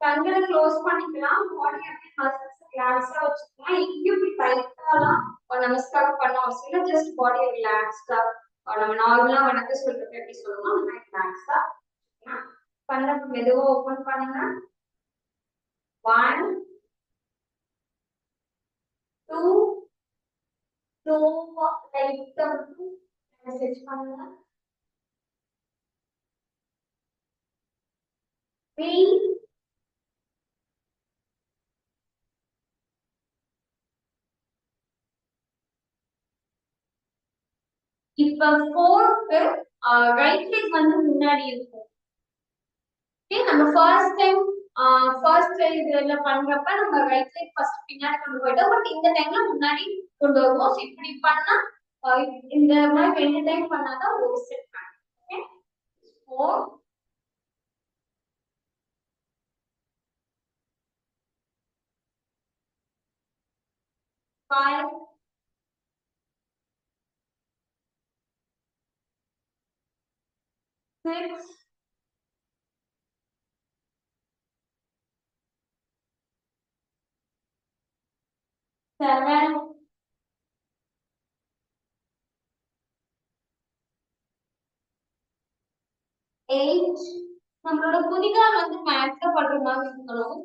கண்களை க்ளோஸ் பண்ணிக்கலாம். பாடி அப்படியே மசில்ஸ் ரிலாக்ஸா வச்சுக்கலாம். இங்கேயும் இப்படி டைட்டாலாம் நமஸ்காரம் பண்ண அவசியம் இல்லை. ஜஸ்ட் பாடி ரிலாக்ஸ்டா நம்ம நார்மலா வணக்கம் சொல்றது எப்படி சொல்லுவோம் அந்த மாதிரி ரிலாக்ஸா கண்ணை மெதுவா ஓபன் பண்ணுங்க. 1 2 ஸ்லோவா லைட்டா மெசேஜ் பண்ணுங்க. 3 இப்ப 4க்கு ரைட் லெக் வந்து முன்னாடி இருக்கும். ஓகே, நம்ம ஃபர்ஸ்ட் இதுல பண்றப்ப நம்ம ரைட் லெக் ஃபர்ஸ்ட் பின்னாடி கொண்டு போயிட்டோம். பட் இந்த டைம்ல முன்னாடி கொண்டு வருவோம். சோ இப்படி பண்ணா இந்த மாதிரி 2 டைம் பண்ணாதான் ஒரு செட் பண்ணும். ஓகே, 4 5 6 7 8 நம்மளோட குதிகால் வந்து மேட்ல பண்ற மாதிரி இருக்கணும்.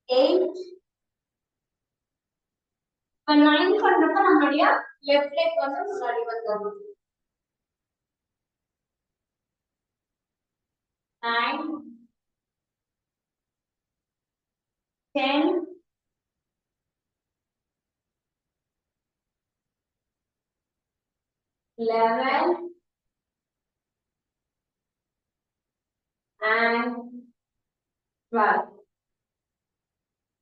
8 9 பண்றப்ப நம்மளுடைய லெஃப்ட் லெக் வந்து முன்னாடி வந்துடும். 9 10 11 and 12.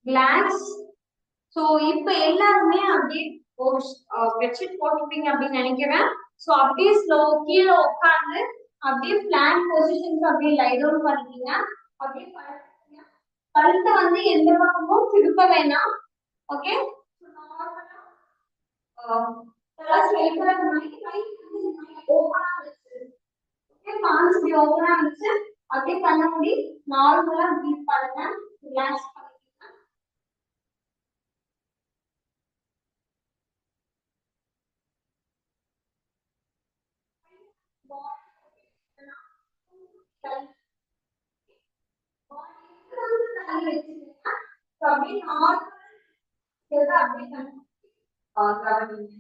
கிளான்ஸ். சோ இப்ப எல்லாருமே அப்படியே பெட்ஷீட் போட்டுப்பீங்க அப்படின்னு நினைக்கிறேன். சோ அப்படியே ஸ்லோ கீழே உட்காந்து அப்படியே பிளான் பொசிஷன்ஸ் அப்படியே லை டவுன் பண்ணிக்கீங்க. அப்படியே கழுத்தை வந்து எந்த பக்கமும் திருப்ப வேணாம். ஓகே, அப்படியே கண்ண மூடி நார்மலா பிரீத் பண்ணுங்க. ரிலாக்ஸ் பண்ணிக்கோங்க. அப்படியே நார்மலா அப்படியே கவனிங்க.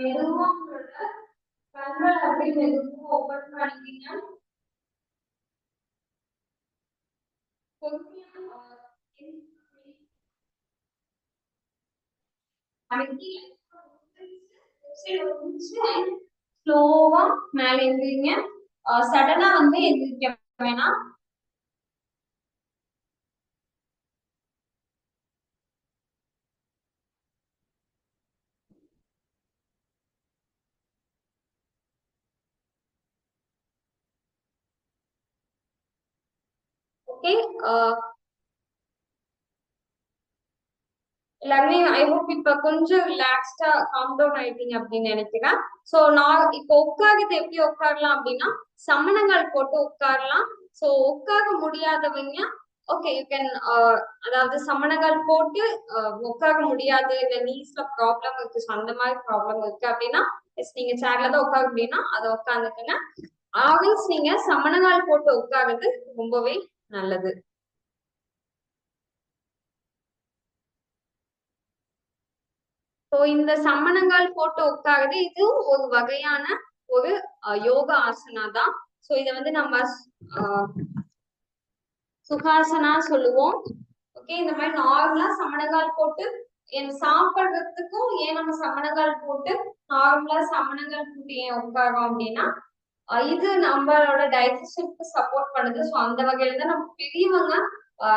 மெதுவா கண்கள் அப்படி மெதுவா ஓபன் பண்ணிக்கீங்க. ஸ்லோவா மேல எழுந்திரிங்க. சடனா வந்து எந்திரிக்க வேணாம். ஓகே, எல்லாருமே ஐ ஹோப் இப்ப கொஞ்சம் ரிலாக்ஸ்டா காம் டவுன் ஆயிட்டீங்க அப்படின்னு நினைக்கிறேன். சோ நான் இப்போ உட்கார்றது எப்படி உட்காரலாம் அப்படின்னா சமணங்கால் போட்டு உட்காரலாம். சோ உட்கார முடியாதவங்க ஓகே யூ கேன் அதாவது சமணங்கால் போட்டு உட்கார முடியாது இல்ல நீஸ்ல ப்ராப்ளம் இருக்கு, அந்த மாதிரி ப்ராப்ளம் இருக்கு அப்படின்னா நீங்க சேர்ல தான் உட்கார முடியும்னா அதை உட்காந்துக்குங்க. ஆல்வேஸ் நீங்க சமணங்கால் போட்டு உட்கார்றது ரொம்பவே நல்லது. சோ இந்த சமணங்கால் போட்டு உட்காருது இது ஒரு வகையான ஒரு யோகா ஆசனா தான். சோ இத வந்து நம்ம சுகாசனா சொல்லுவோம். ஓகே, இந்த மாதிரி நார்மலா சமணங்கால் போட்டு சாப்பிடுறதுக்கும் ஏன் நம்ம சமணங்கால் போட்டு நார்மலா சமணங்கால் போட்டு ஏன் உட்காரோம் அப்படின்னா இது நம்மளோட டைஜஷனுக்கு சப்போர்ட் பண்ணுது. ஸோ அந்த வகையில தான் நம்ம பெரியவங்க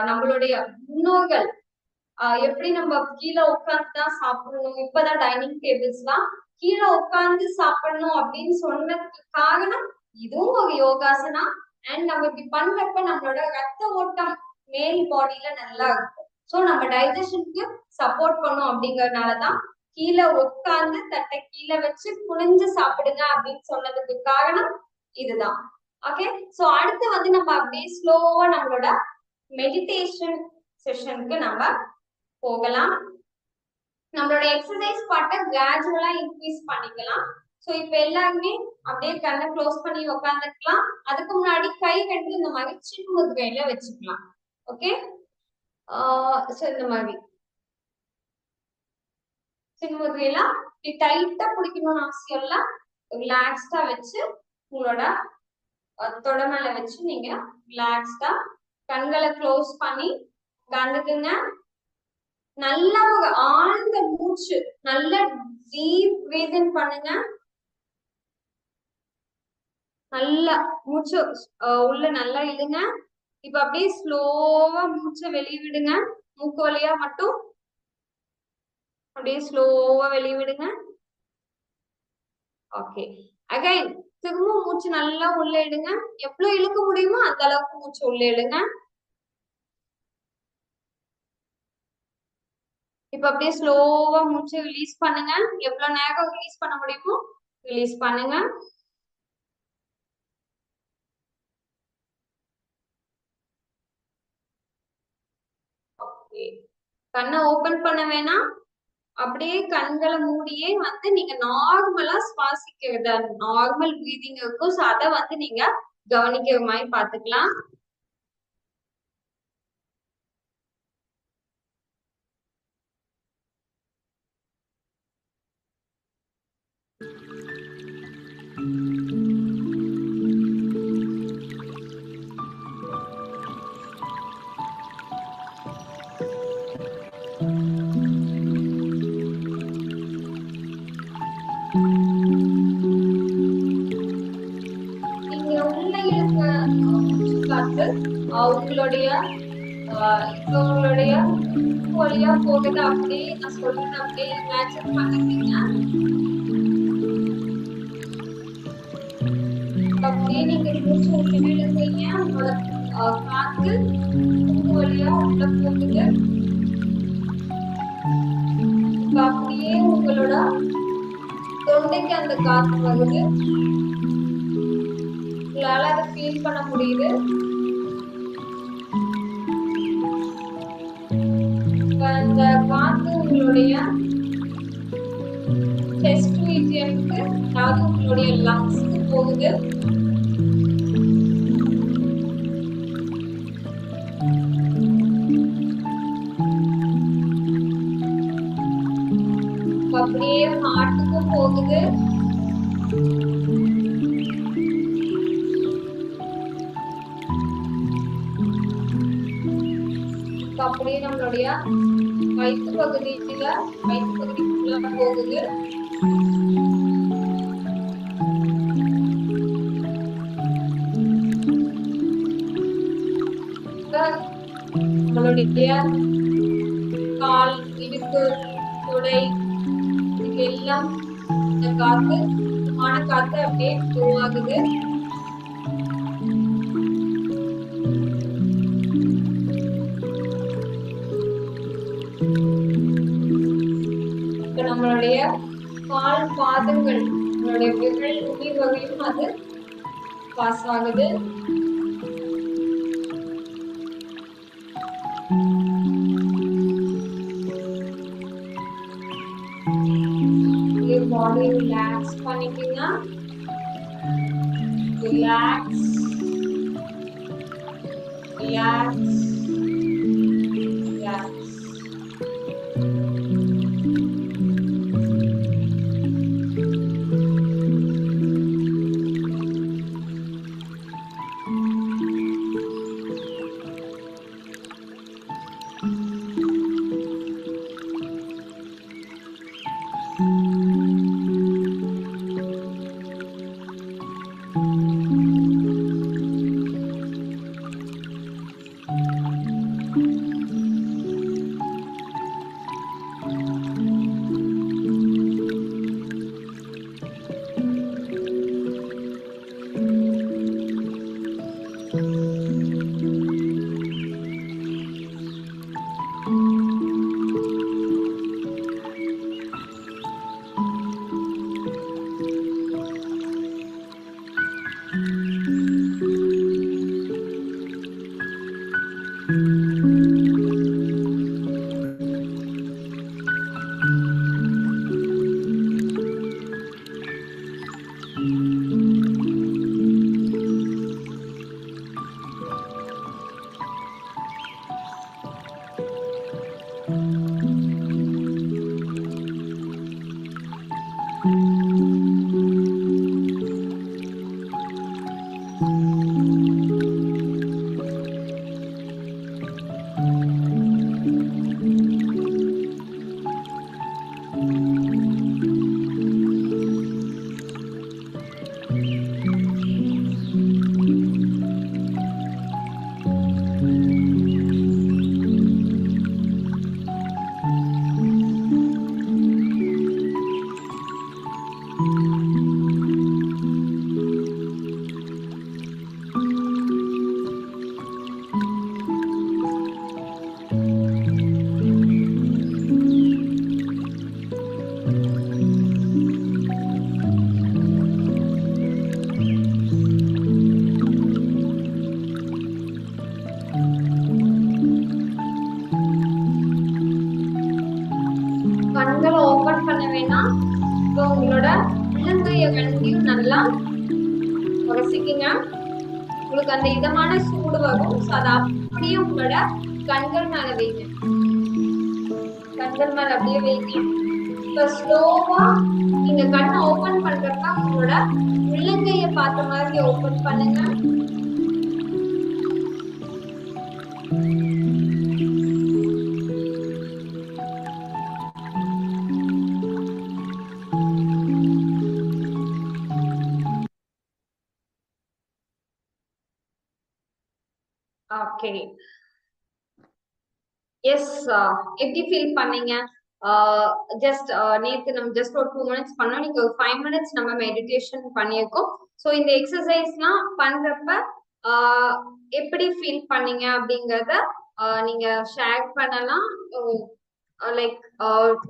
நம்மளுடைய முன்னோர்கள் எப்படி நம்ம கீழே உட்கார்ந்து தான் சாப்பிடணும், இப்பதான் டைனிங் டேபிள்ஸ் எல்லாம் கீழே உட்கார்ந்து சாப்பிடணும் அப்படின்னு சொன்னதுக்கு காரணம் இதுவும் ஒரு யோகாசனா. அண்ட் நம்ம இப்படி பண்றப்ப நம்மளோட ரத்த ஓட்டம் மேல் பாடியில நல்லா இருக்கும். ஸோ நம்ம டைஜஷனுக்கு சப்போர்ட் பண்ணும் அப்படிங்கறதுனாலதான் கீழே உட்கார்ந்து தட்டை கீழே வச்சு குனிஞ்சு சாப்பிடுங்க அப்படின்னு சொன்னதுக்கு காரணம் இதுதான். ஓகே, சோ அடுத்து வந்து நம்ம அப்படியே ஸ்லோவா நம்மளோட மெடிடேஷன் செஷனுக்கு நம்ம போகலாம். நம்மளோட எக்ஸசைஸ் பார்ட்ட கிராஜுவலா இன்க்ரீஸ் பண்ணிக்கலாம். சோ இப்ப எல்லாருமே அப்படியே கண்ணை க்ளோஸ் பண்ணி உட்காந்துக்கலாம். அதுக்கு முன்னாடி கை ரெண்டு இந்த மாதிரி சின் முதுகையில வச்சுக்கலாம். ஓகே, சோ இந்த மாதிரி சின் முதுகையில டைட்டா பிடிக்கணும்னு அவசியம் இல்ல, ரிலாக்ஸ்டா வச்சு உங்களோட தொட மேல வச்சு நீங்க ரிலாக்ஸ்டா கண்களை க்ளோஸ் பண்ணி உட்காந்துக்குங்க. நல்லா ஒரு ஆழ்ந்த மூச்சு, நல்ல டீப் பிரீதிங் பண்ணுங்க. நல்லா மூச்சு உள்ள நல்லா இழுங்க. இப்ப அப்படியே ஸ்லோவா மூச்சை வெளியே விடுங்க. மூக்கு வழியா மட்டும் அப்படியே ஸ்லோவா வெளியே விடுங்க. ஓகே, அகைன் திரும்ப மூச்சு நல்லா உள்ள இடுங்க. எவ்வளவு இழுக்க முடியுமோ அந்த அளவுக்கு மூச்சு உள்ள இடுங்க. இப்ப அப்படியே ஸ்லோவா மூச்சு ரிலீஸ் பண்ணுங்க. எவ்வளவு நேரம் ரிலீஸ் பண்ண முடியுமோ ரிலீஸ் பண்ணுங்க. ஓகே, கண்ணை ஓபன் பண்ண வேணாம், அப்படியே கண்களை மூடியே வந்து நீங்க நார்மலா சுவாசிக்கிறத நார்மல் பிரீதிங் இருக்கும். சோ அதை வந்து நீங்க கவனிக்கிற மாதிரி பாத்துக்கலாம். நீங்க உள்ள இருக்க காத்து உங்களுடைய உங்களுடைய வழியா போகுது. அப்படியே நான் சொல்றேன், அப்படியே இமேஜின் பண்ணுவீங்க. அப்படியே நீங்க மூச்சு உள்ள இழுக்கிறீங்க, உங்களோட காத்து வழியா உள்ள போகுது. அப்படியே உங்களோட தொண்டைக்கு அந்த காத்து வருது, உங்களால அதை ஃபீல் பண்ண முடியுது. அந்த காத்து உங்களுடைய செஸ்ட் ரீஜியனுக்கு, அதாவது உங்களுடைய லங்ஸ்க்கு போகுது. அப்படியே ஹார்ட்டுக்கும் போகுது. அப்படியே நம்மளுடைய வயிற்று பகுதிக்குள்ள போகுது. நம்மளுடைய கால், இடுப்பு, தொடை இது எல்லாம் இந்த காத்து சுத்தமான காத்து அப்படியே ஃப்ளோ ஆகுது. நம்மளுடைய கால் பாதங்கள், நம்மளுடைய விரல் நுனி வகையும் அது பாஸ் ஆகுது. பாடி ரிலாக்ஸ் பண்ணிக்கீங்க. relax, relax, relax. கண்களை ஓபன் பண்ண வேணாம். இப்போ உங்களோட உள்ளங்கைய கண்டியும் நல்லா உரசிக்குங்க. உங்களுக்கு அந்த இதமான சூடு வரும். ஸோ அதை அப்படியே உங்களோட கண்கள் மேல வைங்க. கண்கள் மேல அப்படியே வைங்க. இப்ப ஸ்லோவா நீங்க கண்ணை ஓபன் பண்றப்ப உங்களோட உள்ளங்கைய பார்த்த மாதிரி ஓபன் பண்ணுங்க. Okay, yes. எப்படி ஃபீல் பண்ணீங்க? ஜஸ்ட் நேத்து நம்ம ஜஸ்ட் ஒரு 2 minutes பண்ணோம். நீங்க ஒரு 5 minutes நம்ம மெடிடேஷன் பண்ணியிருக்கோம். ஸோ இந்த எக்ஸசைஸ்லாம் பண்றப்ப எப்படி ஃபீல் பண்ணீங்க அப்படிங்கறத நீங்க ஷேர் பண்ணலாம். லைக்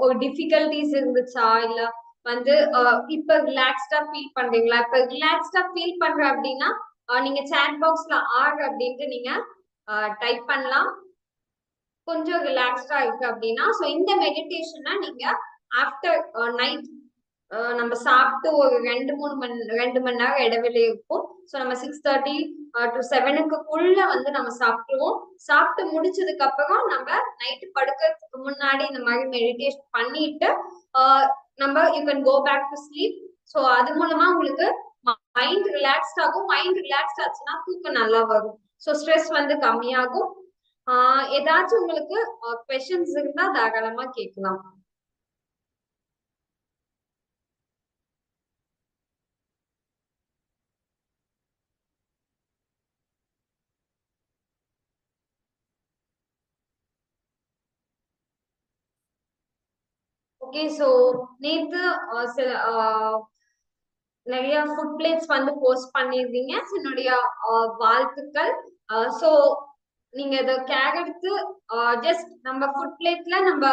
ஒரு டிஃபிகல்டிஸ் இருந்துச்சா, இல்ல வந்து இப்ப ரிலாக்ஸ்டா ஃபீல் பண்றீங்களா? இப்ப ரிலாக்ஸ்டா ஃபீல் பண்ற அப்படின்னா நீங்க சாட் பாக்ஸ்ல அப்படின்ட்டு நீங்க டைப் பண்ணலாம். கொஞ்சம் ரிலாக்ஸ்டா இருக்கு அப்படின்னா, ஸோ இந்த மெடிடேஷனை நீங்க ஆஃப்டர் நைட் நம்ம சாப்பிட்டு ஒரு 2 மணி நேரம் இடைவெளி இருக்கும். ஸோ நம்ம 6:30 to 7க்குள்ள வந்து நம்ம சாப்பிடுவோம். சாப்பிட்டு முடிச்சதுக்கு அப்புறம் நம்ம நைட்டு படுக்கிறதுக்கு முன்னாடி இந்த மாதிரி மெடிடேஷன் பண்ணிட்டு நம்ம you can go back to sleep. So அது மூலமா உங்களுக்கு மைண்ட் ரிலாக்ஸ்ட் ஆகும். மைண்ட் ரிலாக்ஸ்ட் ஆச்சுன்னா தூக்கம் நல்லா வரும். ஸோ ஸ்ட்ரெஸ் வந்து கம்மியாகும். ஏதாச்சும் உங்களுக்கு questions இருந்தா தாராளமா கேட்கலாம். ஓகே, ஸோ நேத்து நிறைய ஃபுட் பிளேட்ஸ் வந்து போஸ்ட் பண்ணிருந்தீங்க. என்னுடைய வாழ்த்துக்கள். ஸோ நீங்க இதை கேர் எடுத்து ஜஸ்ட் நம்ம ஃபுட் பிளேட்ல நம்ம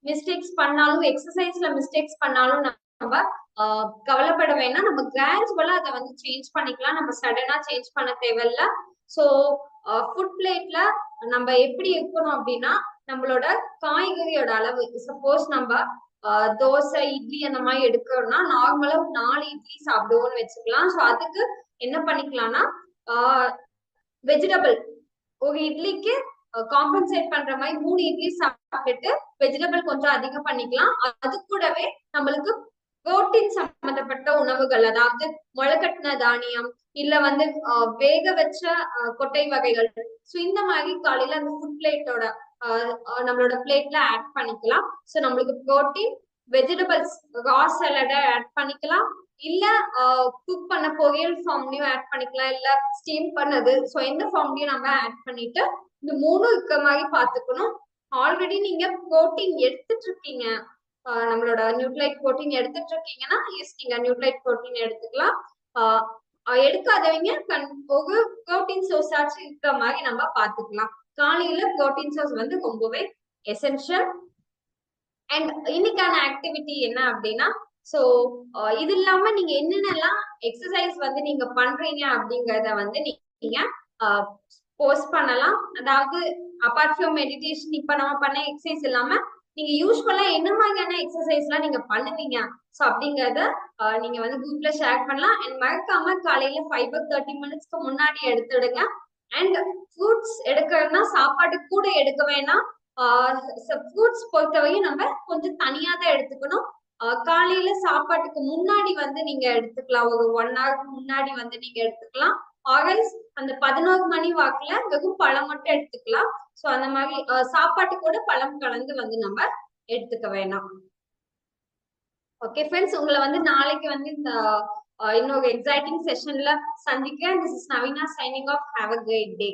மிஸ்டேக்ஸ் பண்ணாலும், எக்ஸசைஸ்ல மிஸ்டேக்ஸ் பண்ணாலும் நம்ம கவலைப்பட வேணாம். நம்ம கிராஜுவலா அதை வந்து சேஞ்ச் பண்ணிக்கலாம். நம்ம சடனா சேஞ்ச் பண்ண தேவையில்ல. ஸோ ஃபுட் பிளேட்ல நம்ம எப்படி இருக்கணும் அப்படின்னா, நம்மளோட காய்கறியோட அளவு, சப்போஸ் நம்ம தோசை, இட்லி அந்த மாதிரி எடுக்கிறோம்னா நார்மலா 4 இட்லி சாப்பிடுவோம்னு வச்சுக்கலாம். ஸோ அதுக்கு என்ன பண்ணிக்கலாம்னா வெஜிடபிள் ஒரு இட்லிக்கு காம்பன்சேட் பண்ற மாதிரி 3 இட்லி சாப்பிட்டுட்டு வெஜிடபிள் கொஞ்சம் அதிகம் பண்ணிக்கலாம். அது கூடவே நம்மளுக்கு புரோட்டீன் சம்பந்தப்பட்ட உணவுகள், அதாவது முளைக்கட்டின தானியம் இல்ல வந்து வேக வச்ச கொட்டை வகைகள், சோ இந்த மாதிரி காலையில அந்த ஃபுட் பிளேட்டோட நம்மளோட பிளேட்ல ஆட் பண்ணிக்கலாம். சோ நம்மளுக்கு புரோட்டீன், வெஜிடபிள்ஸ் ரா சாலட ஆட் பண்ணிக்கலாம், இல்ல குக் பண்ண பொரியல் ஃபார்ம்லயும் ஆட் பண்ணிக்கலாம், இல்ல ஸ்டீம் பண்ணது, சோ எந்த ஃபார்ம்லயும் நம்ம ஆட் பண்ணிட்டு இந்த 3 இருக்க மாதிரி பாத்துக்கணும். ஆல்ரெடி நீங்க புரோட்டீன் எடுத்துட்டு இருக்கீங்க, நம்மளோட நியூட்ரைட் புரோட்டீன் எடுத்துட்டு இருக்கீங்கன்னா எஸ் நீங்க நியூட்ரைட் புரோட்டீன் எடுத்துக்கலாம். எடுக்காதவங்க ஒரு புரோட்டீன் சோர்ஸ் ஆச்சு இருக்கிற மாதிரி நம்ம பாத்துக்கலாம். காலையில புரோட்டீன் சோர்ஸ் வந்து ரொம்பவே எசென்ஷியல். அண்ட் இன்னைக்கான ஆக்டிவிட்டி என்ன அப்படின்னா, சோ இது இல்லாம நீங்க என்னென்னலாம் எக்ஸசைஸ் வந்து நீங்க பண்றீங்க அப்படிங்கறத வந்து நீங்க போஸ்ட் பண்ணலாம். அதாவது அபார்ட் ஃப்ரம் மெடிடேஷன் இப்ப நம்ம பண்ண எக்ஸசைஸ் இல்லாம நீங்க யூஸ்வலா என்ன மாதிரியான எக்ஸசைஸ் எல்லாம் நீங்க பண்ணுவீங்க சோ அப்படிங்கறத நீங்க வந்து குரூப்ல ஷேர் பண்ணலாம். அண்ட் மறக்காம காலையில 5:30 மினிட்ஸ்க்கு முன்னாடி எடுத்துடுங்க. அண்ட் ஃப்ரூட்ஸ் எடுக்கிறதுனா சாப்பாடு கூட எடுக்க வேணாம். ஃப்ரூட்ஸ் பொறுத்தவரையும் நம்ம கொஞ்சம் தனியா தான் எடுத்துக்கணும். காலையில சாப்பாட்டுக்கு முன்னாடி வந்து நீங்க எடுத்துக்கலாம், ஒரு 1 hour முன்னாடி வந்து நீங்க எடுத்துக்கலாம். ஆர்எல்ஸ் அந்த 11 மணி வாக்குல வெறும் பழம் மட்டும் எடுத்துக்கலாம். சோ அந்த மாதிரி சாப்பாட்டு கூட பழம் கலந்து வந்து நம்ம எடுத்துக்க வேணாம். ஓகே ஃப்ரெண்ட்ஸ், உங்களை வந்து நாளைக்கு வந்து இந்த இன்னொரு எக்ஸைட்டிங் செஷன்ல சந்திக்கிறேன். This is Naveena signing off. Have a great day.